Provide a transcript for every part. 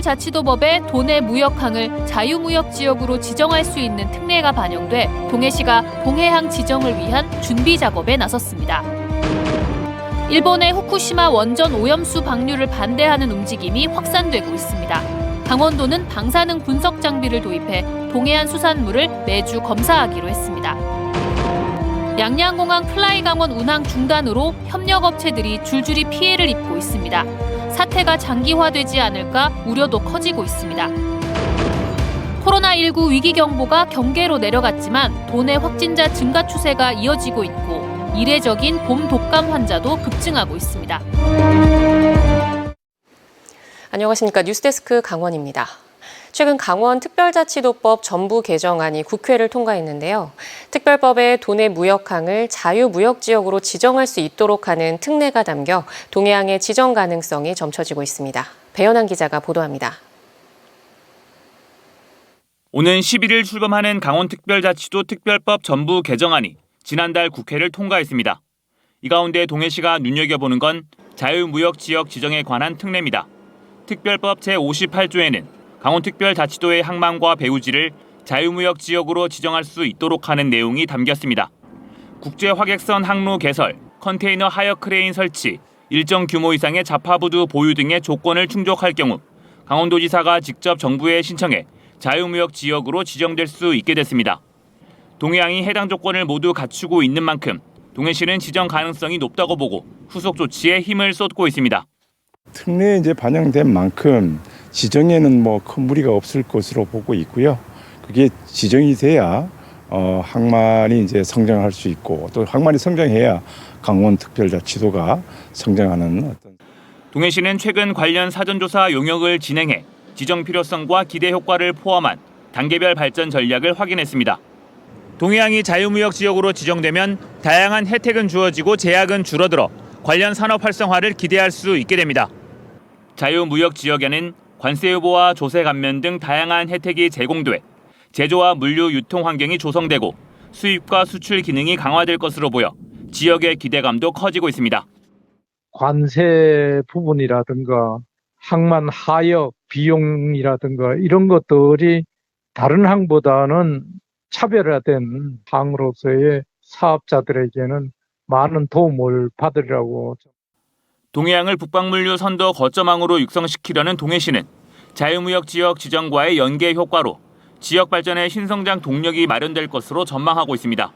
특별자치도법에 도내 무역항을 자유무역지역으로 지정할 수 있는 특례가 반영돼 동해시가 동해항 지정을 위한 준비 작업에 나섰습니다. 일본의 후쿠시마 원전 오염수 방류를 반대하는 움직임이 확산되고 있습니다. 강원도는 방사능 분석 장비를 도입해 동해안 수산물을 매주 검사하기로 했습니다. 양양공항 플라이강원 운항 중단으로 협력업체들이 줄줄이 피해를 입고 있습니다. 사태가 장기화되지 않을까 우려도 커지고 있습니다. 코로나19 위기경보가 경계로 내려갔지만 도내 확진자 증가 추세가 이어지고 있고 이례적인 봄 독감 환자도 급증하고 있습니다. 안녕하십니까. 뉴스데스크 강원입니다. 최근 강원 특별자치도법 전부 개정안이 국회를 통과했는데요. 특별법에 도내 무역항을 자유무역지역으로 지정할 수 있도록 하는 특례가 담겨 동해항의 지정 가능성이 점쳐지고 있습니다. 배현환 기자가 보도합니다. 오는 11일 출범하는 강원특별자치도 특별법 전부 개정안이 지난달 국회를 통과했습니다. 이 가운데 동해시가 눈여겨보는 건 자유무역지역 지정에 관한 특례입니다. 특별법 제58조에는 강원특별자치도의 항만과 배후지를 자유무역지역으로 지정할 수 있도록 하는 내용이 담겼습니다. 국제화객선 항로 개설, 컨테이너 하역 크레인 설치, 일정 규모 이상의 자파부두 보유 등의 조건을 충족할 경우 강원도지사가 직접 정부에 신청해 자유무역지역으로 지정될 수 있게 됐습니다. 동해항이 해당 조건을 모두 갖추고 있는 만큼 동해시는 지정 가능성이 높다고 보고 후속 조치에 힘을 쏟고 있습니다. 특례에 이제 반영된 만큼 지정에는 큰 무리가 없을 것으로 보고 있고요. 그게 지정이 돼야 항만이 이제 성장할 수 있고 또 항만이 성장해야 강원특별자치도가 성장하는 동해시는 최근 관련 사전조사 용역을 진행해 지정 필요성과 기대 효과를 포함한 단계별 발전 전략을 확인했습니다. 동해항이 자유무역지역으로 지정되면 다양한 혜택은 주어지고 제약은 줄어들어 관련 산업 활성화를 기대할 수 있게 됩니다. 자유무역지역에는 관세 유보와 조세 감면 등 다양한 혜택이 제공돼 제조와 물류 유통 환경이 조성되고 수입과 수출 기능이 강화될 것으로 보여 지역의 기대감도 커지고 있습니다. 관세 부분이라든가 항만 하역 비용이라든가 이런 것들이 다른 항보다는 차별화된 항으로서의 사업자들에게는 많은 도움을 받으리라고. 동해항을 북방물류 선도 거점항으로 육성시키려는 동해시는 자유무역지역 지정과의 연계 효과로 지역 발전의 신성장 동력이 마련될 것으로 전망하고 있습니다.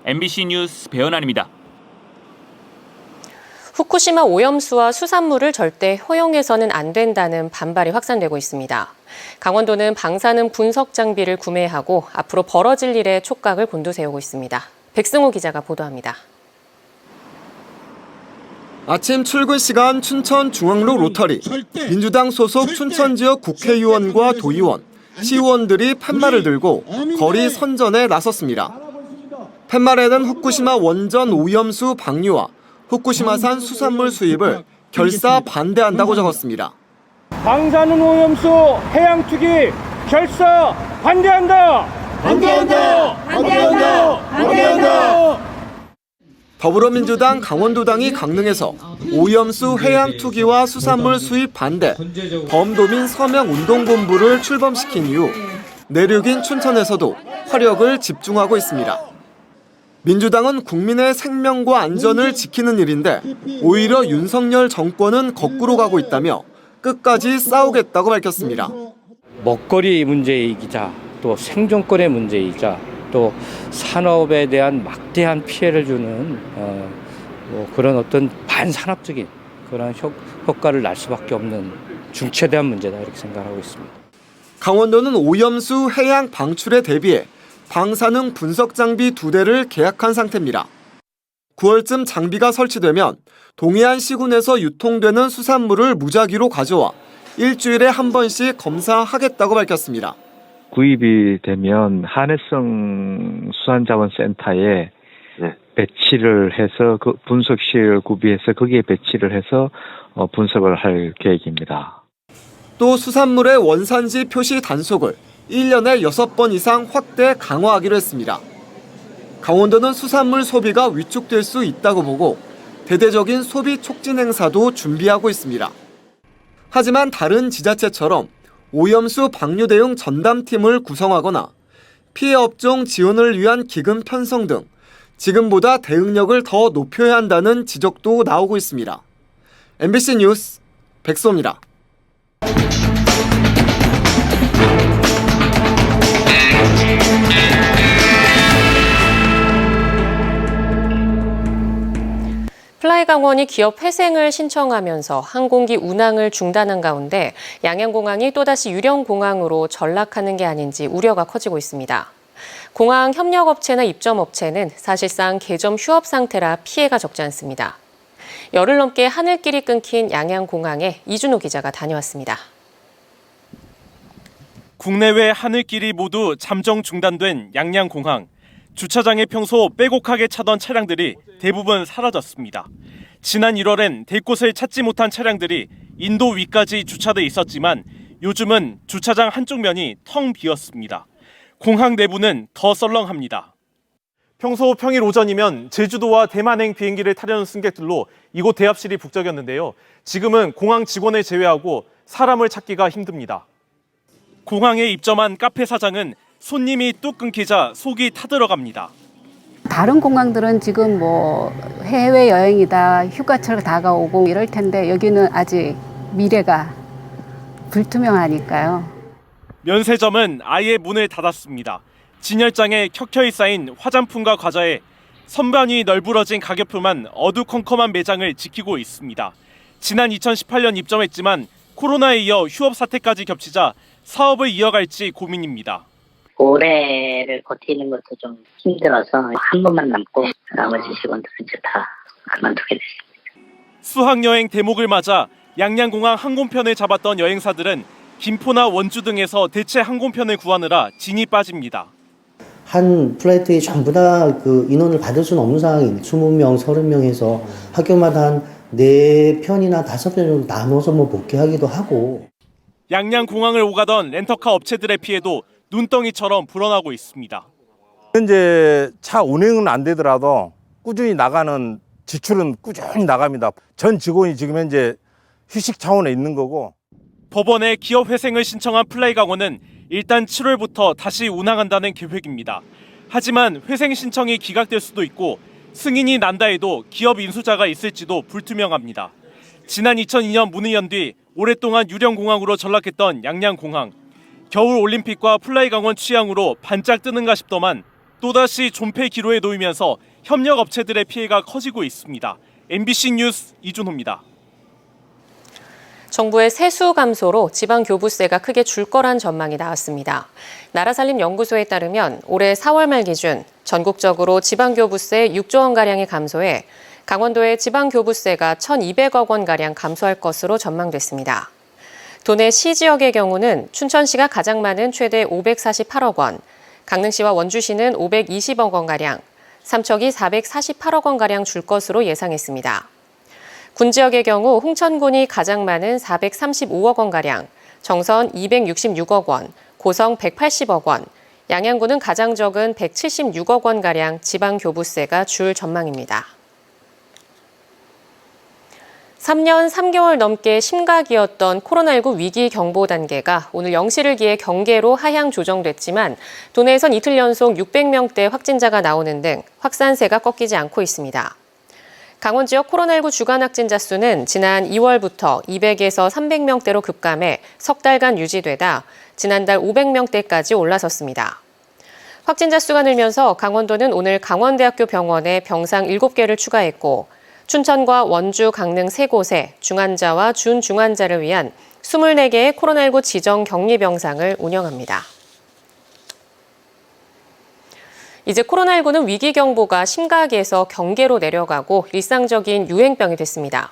MBC 뉴스 배현환입니다. 후쿠시마 오염수와 수산물을 절대 허용해서는 안 된다는 반발이 확산되고 있습니다. 강원도는 방사능 분석 장비를 구매하고 앞으로 벌어질 일에 촉각을 곤두세우고 있습니다. 백승호 기자가 보도합니다. 아침 출근 시간 춘천 중앙로 로터리, 민주당 소속 춘천 지역 국회의원과 도의원, 시의원들이 팻말을 들고 거리 선전에 나섰습니다. 팻말에는 후쿠시마 원전 오염수 방류와 후쿠시마산 수산물 수입을 결사 반대한다고 적었습니다. 방사능 오염수 해양 투기 결사 반대한다! 반대한다! 반대한다! 반대한다! 더불어민주당 강원도당이 강릉에서 오염수 해양 투기와 수산물 수입 반대, 범도민 서명운동본부를 출범시킨 이후 내륙인 춘천에서도 화력을 집중하고 있습니다. 민주당은 국민의 생명과 안전을 지키는 일인데 오히려 윤석열 정권은 거꾸로 가고 있다며 끝까지 싸우겠다고 밝혔습니다. 먹거리 문제이자 또 생존권의 문제이자 또 산업에 대한 막대한 피해를 주는 그런 어떤 반산업적인 그런 효과를 날 수밖에 없는 중체대한 문제다 이렇게 생각하고 있습니다. 강원도는 오염수 해양 방출에 대비해 방사능 분석 장비 2대를 계약한 상태입니다. 9월쯤 장비가 설치되면 동해안 시군에서 유통되는 수산물을 무작위로 가져와 일주일에 한 번씩 검사하겠다고 밝혔습니다. 구입이 되면 한해성 수산자원센터에 배치를 해서 그 분석실을 구비해서 거기에 배치를 해서 분석을 할 계획입니다. 또 수산물의 원산지 표시 단속을 1년에 6번 이상 확대 강화하기로 했습니다. 강원도는 수산물 소비가 위축될 수 있다고 보고 대대적인 소비 촉진 행사도 준비하고 있습니다. 하지만 다른 지자체처럼 오염수 방류 대응 전담팀을 구성하거나 피해 업종 지원을 위한 기금 편성 등 지금보다 대응력을 더 높여야 한다는 지적도 나오고 있습니다. MBC 뉴스 백소입니다. 플라이강원이 기업 회생을 신청하면서 항공기 운항을 중단한 가운데 양양공항이 또다시 유령공항으로 전락하는 게 아닌지 우려가 커지고 있습니다. 공항 협력업체나 입점업체는 사실상 개점 휴업 상태라 피해가 적지 않습니다. 열흘 넘게 하늘길이 끊긴 양양공항에 이준호 기자가 다녀왔습니다. 국내외 하늘길이 모두 잠정 중단된 양양공항. 주차장에 평소 빼곡하게 차던 차량들이 대부분 사라졌습니다. 지난 1월엔 될 곳을 찾지 못한 차량들이 인도 위까지 주차돼 있었지만 요즘은 주차장 한쪽 면이 텅 비었습니다. 공항 내부는 더 썰렁합니다. 평소 평일 오전이면 제주도와 대만행 비행기를 타려는 승객들로 이곳 대합실이 북적였는데요. 지금은 공항 직원을 제외하고 사람을 찾기가 힘듭니다. 공항에 입점한 카페 사장은 손님이 뚝 끊기자 속이 타들어갑니다. 다른 공항들은 지금 뭐 해외여행이다, 휴가철 다가오고 이럴 텐데 여기는 아직 미래가 불투명하니까요. 면세점은 아예 문을 닫았습니다. 진열장에 켜켜이 쌓인 화장품과 과자에 선반위 널브러진 가격표만 어두컴컴한 매장을 지키고 있습니다. 지난 2018년 입점했지만 코로나에 이어 휴업 사태까지 겹치자 사업을 이어갈지 고민입니다. 올해를 버티는 것도 좀 힘들어서 한 분만 남고 나머지 직원들은 이제 다 그만두게 됐습니다. 수학여행 대목을 맞아 양양공항 항공편을 잡았던 여행사들은 김포나 원주 등에서 대체 항공편을 구하느라 진이 빠집니다. 한 플라이트에 전부 다 그 인원을 받을 수는 없는 상황입니다. 20명, 30명 해서 학교마다 한 4편이나 5편 정도 나눠서 뭐 복귀하기도 하고. 양양공항을 오가던 렌터카 업체들의 피해도 눈덩이처럼 불어나고 있습니다. 현재 차 운행은 안 되더라도 꾸준히 나가는 지출은 꾸준히 나갑니다. 전 직원이 지금 현재 휴식 차원에 있는 거고. 법원에 기업 회생을 신청한 플라이강원은 일단 7월부터 다시 운항한다는 계획입니다. 하지만 회생 신청이 기각될 수도 있고 승인이 난다 해도 기업 인수자가 있을지도 불투명합니다. 지난 2002년 문을 연 뒤 오랫동안 유령공항으로 전락했던 양양공항. 겨울 올림픽과 플라이강원 취향으로 반짝 뜨는가 싶더만 또다시 존폐 기로에 놓이면서 협력업체들의 피해가 커지고 있습니다. MBC 뉴스 이준호입니다. 정부의 세수 감소로 지방교부세가 크게 줄 거란 전망이 나왔습니다. 나라살림연구소에 따르면 올해 4월 말 기준 전국적으로 지방교부세 6조 원가량이 감소해 강원도의 지방교부세가 1,200억 원가량 감소할 것으로 전망됐습니다. 도내 시 지역의 경우는 춘천시가 가장 많은 최대 548억 원, 강릉시와 원주시는 520억 원가량, 삼척이 448억 원가량 줄 것으로 예상했습니다. 군 지역의 경우 홍천군이 가장 많은 435억 원가량, 정선 266억 원, 고성 180억 원, 양양군은 가장 적은 176억 원가량 지방교부세가 줄 전망입니다. 3년 3개월 넘게 심각이었던 코로나19 위기 경보 단계가 오늘 0시를 기해 경계로 하향 조정됐지만 도내에선 이틀 연속 600명대 확진자가 나오는 등 확산세가 꺾이지 않고 있습니다. 강원 지역 코로나19 주간 확진자 수는 지난 2월부터 200에서 300명대로 급감해 석 달간 유지되다 지난달 500명대까지 올라섰습니다. 확진자 수가 늘면서 강원도는 오늘 강원대학교 병원에 병상 7개를 추가했고 춘천과 원주, 강릉 3곳에 중환자와 준중환자를 위한 24개의 코로나19 지정 격리병상을 운영합니다. 이제 코로나19는 위기경보가 심각에서 경계로 내려가고 일상적인 유행병이 됐습니다.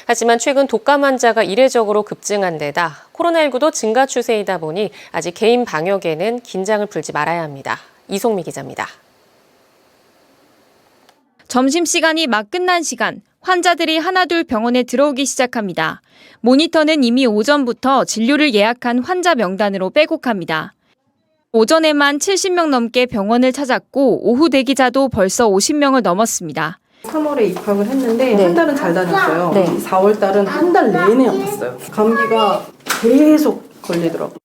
하지만 최근 독감 환자가 이례적으로 급증한 데다 코로나19도 증가 추세이다 보니 아직 개인 방역에는 긴장을 풀지 말아야 합니다. 이송미 기자입니다. 점심시간이 막 끝난 시간, 환자들이 하나둘 병원에 들어오기 시작합니다. 모니터는 이미 오전부터 진료를 예약한 환자 명단으로 빼곡합니다. 오전에만 70명 넘게 병원을 찾았고 오후 대기자도 벌써 50명을 넘었습니다. 3월에 입학을 했는데 한 달은 잘 다녔어요. 4월 달은 한 달 내내 아팠어요. 감기가 계속 걸리더라고요.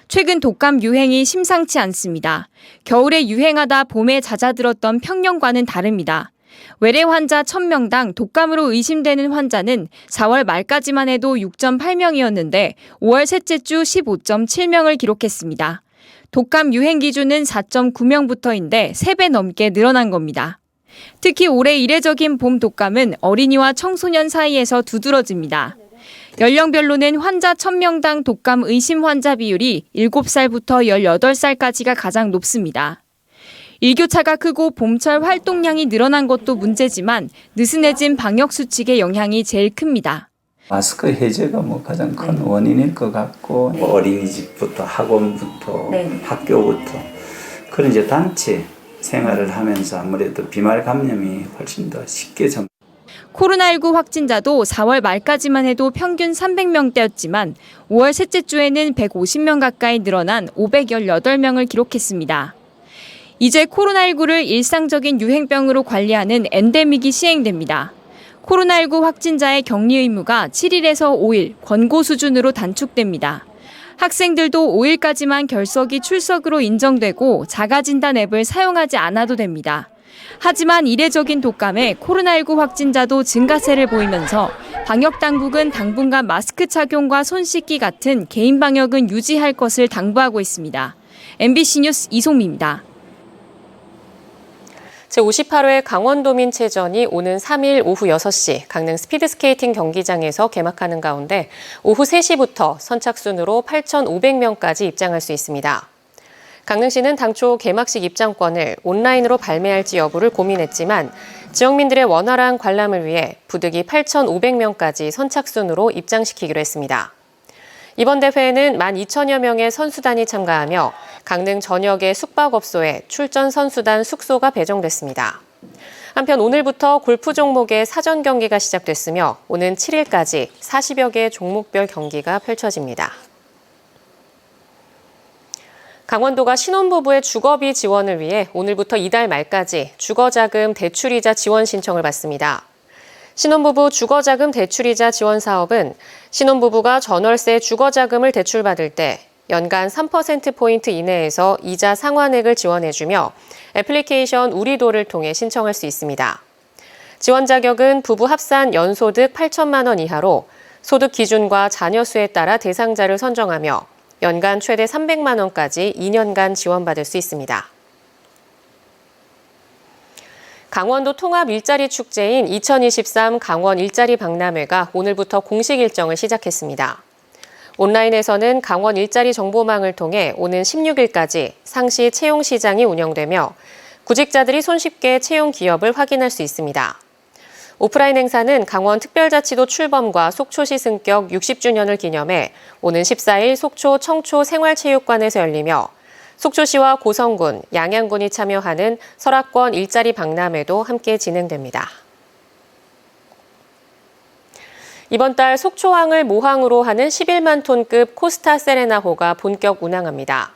최근 독감 유행이 심상치 않습니다. 겨울에 유행하다 봄에 잦아들었던 평년과는 다릅니다. 외래 환자 1000명당 독감으로 의심되는 환자는 4월 말까지만 해도 6.8명이었는데 5월 셋째 주 15.7명을 기록했습니다. 독감 유행 기준은 4.9명부터인데 3배 넘게 늘어난 겁니다. 특히 올해 이례적인 봄 독감은 어린이와 청소년 사이에서 두드러집니다. 연령별로는 환자 1000명당 독감 의심 환자 비율이 7살부터 18살까지가 가장 높습니다. 일교차가 크고 봄철 활동량이 늘어난 것도 문제지만 느슨해진 방역수칙의 영향이 제일 큽니다. 마스크 해제가 가장 큰 원인일 것 같고 어린이집부터 학원부터 학교부터 그런 이제 단체 생활을 하면서 아무래도 비말 감염이 훨씬 더 쉽게 코로나19 확진자도 4월 말까지만 해도 평균 300명대였지만 5월 셋째 주에는 150명 가까이 늘어난 518명을 기록했습니다. 이제 코로나19를 일상적인 유행병으로 관리하는 엔데믹이 시행됩니다. 코로나19 확진자의 격리 의무가 7일에서 5일 권고 수준으로 단축됩니다. 학생들도 5일까지만 결석이 출석으로 인정되고 자가진단 앱을 사용하지 않아도 됩니다. 하지만 이례적인 독감에 코로나19 확진자도 증가세를 보이면서 방역당국은 당분간 마스크 착용과 손 씻기 같은 개인 방역은 유지할 것을 당부하고 있습니다. MBC 뉴스 이송미입니다. 제58회 강원도민체전이 오는 3일 오후 6시 강릉 스피드스케이팅 경기장에서 개막하는 가운데 오후 3시부터 선착순으로 8,500명까지 입장할 수 있습니다. 강릉시는 당초 개막식 입장권을 온라인으로 발매할지 여부를 고민했지만 지역민들의 원활한 관람을 위해 부득이 8,500명까지 선착순으로 입장시키기로 했습니다. 이번 대회에는 12,000여 명의 선수단이 참가하며 강릉 전역의 숙박업소에 출전 선수단 숙소가 배정됐습니다. 한편 오늘부터 골프 종목의 사전 경기가 시작됐으며 오는 7일까지 40여 개의 종목별 경기가 펼쳐집니다. 강원도가 신혼부부의 주거비 지원을 위해 오늘부터 이달 말까지 주거자금 대출이자 지원 신청을 받습니다. 신혼부부 주거자금 대출이자 지원 사업은 신혼부부가 전월세 주거자금을 대출받을 때 연간 3%포인트 이내에서 이자 상환액을 지원해주며 애플리케이션 우리도를 통해 신청할 수 있습니다. 지원 자격은 부부 합산 연소득 8천만 원 이하로 소득 기준과 자녀 수에 따라 대상자를 선정하며 연간 최대 300만 원까지 2년간 지원받을 수 있습니다. 강원도 통합 일자리 축제인 2023 강원 일자리 박람회가 오늘부터 공식 일정을 시작했습니다. 온라인에서는 강원 일자리 정보망을 통해 오는 16일까지 상시 채용 시장이 운영되며 구직자들이 손쉽게 채용 기업을 확인할 수 있습니다. 오프라인 행사는 강원 특별자치도 출범과 속초시 승격 60주년을 기념해 오는 14일 속초 청초 생활체육관에서 열리며 속초시와 고성군, 양양군이 참여하는 설악권 일자리 박람회도 함께 진행됩니다. 이번 달 속초항을 모항으로 하는 11만 톤급 코스타 세레나호가 본격 운항합니다.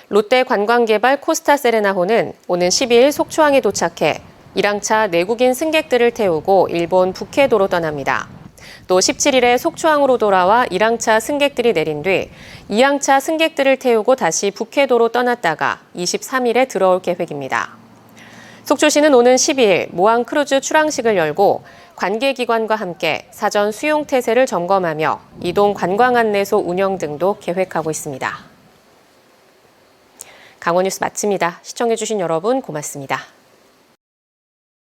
롯데 관광개발 코스타 세레나호는 오는 12일 속초항에 도착해 1항차 내국인 승객들을 태우고 일본 북해도로 떠납니다. 또 17일에 속초항으로 돌아와 1항차 승객들이 내린 뒤 2항차 승객들을 태우고 다시 북해도로 떠났다가 23일에 들어올 계획입니다. 속초시는 오는 12일 모항 크루즈 출항식을 열고 관계기관과 함께 사전 수용 태세를 점검하며 이동 관광 안내소 운영 등도 계획하고 있습니다. 강원뉴스 마칩니다. 시청해주신 여러분 고맙습니다.